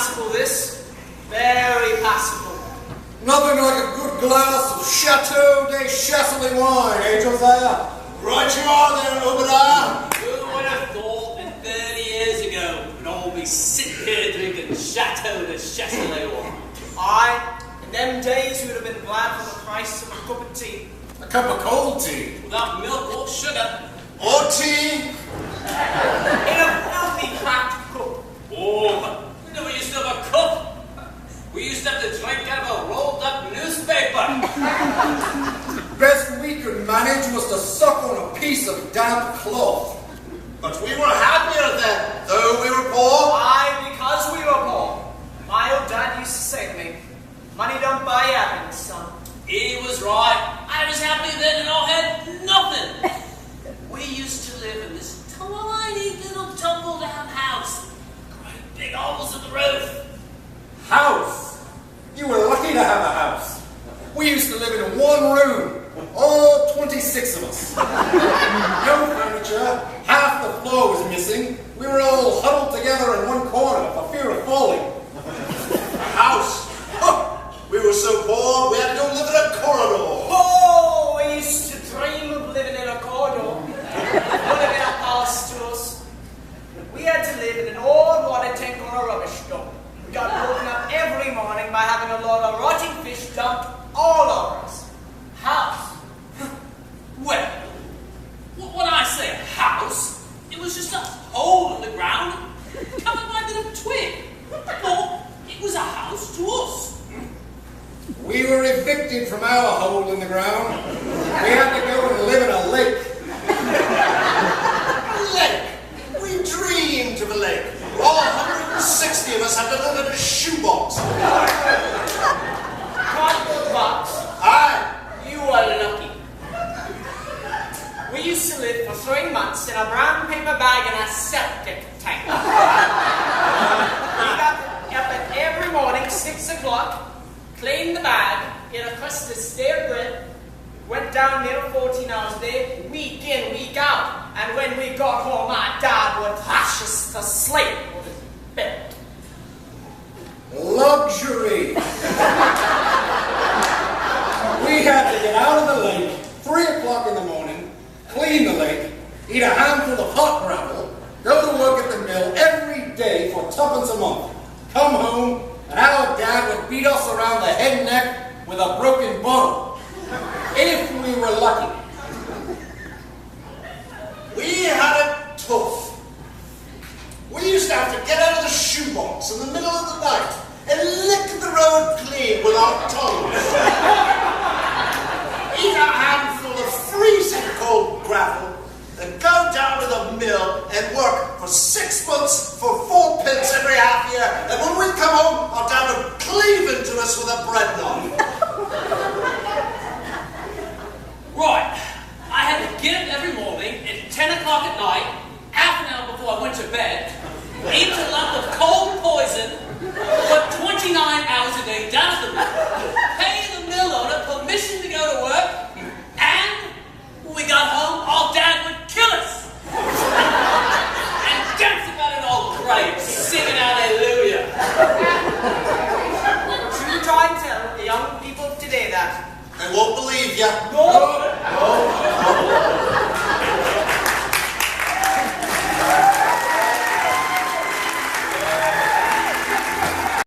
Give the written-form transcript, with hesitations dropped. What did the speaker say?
passable, this. Very passable. Nothing like a good glass of Chateau de Chasselet wine, eh, Josiah? Right you are there, Obadiah. Who would have thought that 30 years ago we'd all be sitting here drinking Chateau de Chasselet wine? Aye, in them days we would have been glad for the price of a cup of tea. A cup of cold tea. Without milk or sugar. Or tea. In a filthy cracked cup. Oh, we never used to have a cup. We used to have to drink out of a rolled up newspaper. Best we could manage was to suck on a piece of damp cloth. But we were happier then, though we were poor. Aye, because we were poor. My old dad used to say to me, money don't buy happiness, son. He was right. I was happy then and I had nothing. We used to live in this tiny little tumble down house. Great big holes in the roof. House? You were lucky to have a house. We used to live in one room, all 26 of us. No furniture, half the floor was missing. We were all huddled together in one corner for fear of falling. A house? Huh. We were so poor, we had to live in a corridor. Oh, we used to dream of living in a corridor. It would have been a palace to us. We had to live in an old water tank or a rubbish dump. We got woken up every morning by having a load of rotting fish dumped all over us. House. Well, when I say a house, it was just a hole in the ground covered by a bit of twig. Or it was a house to us. We were evicted from our hole in the ground. We had to go and live in a lake. A lake? We dreamed of a lake. All 160 of us had to live in a shoebox. Cardboard box. Aye. You were lucky. We used to live for 3 months in a brown paper bag in a septic tank. We got up at every morning, 6 o'clock, cleaned the bag, ate a crust of stale bread, went down there 14 hours a day, week in, week out. And when we got home, my dad would thrash us to sleep with his bed. Luxury. We had to get out of the lake, 3 o'clock in the morning, clean the lake, eat a handful of hot gravel, go to work at the mill every day for 2pence a month, come home, and our dad would beat us around the head and neck with a broken bottle. If we were lucky. We had it tough. We used to have to get out of the shoebox in the middle of the night and lick the road clean with our tongues. Eat a handful of freezing cold gravel and go down to the mill and work for 6 months for 4pence every half year. And when we come home, our dad would cleave into us with a bread knife. Right. I had to get up every morning at 10 o'clock at night, half an hour before I went to bed, eat a lump of cold poison, put 29 hours a day down at the mill, pay the mill owner permission to go to work, and when we got home, our dad would kill us. And dance about an old grave, singing hallelujah. Should you try and tell the young people today that? I won't believe you. No.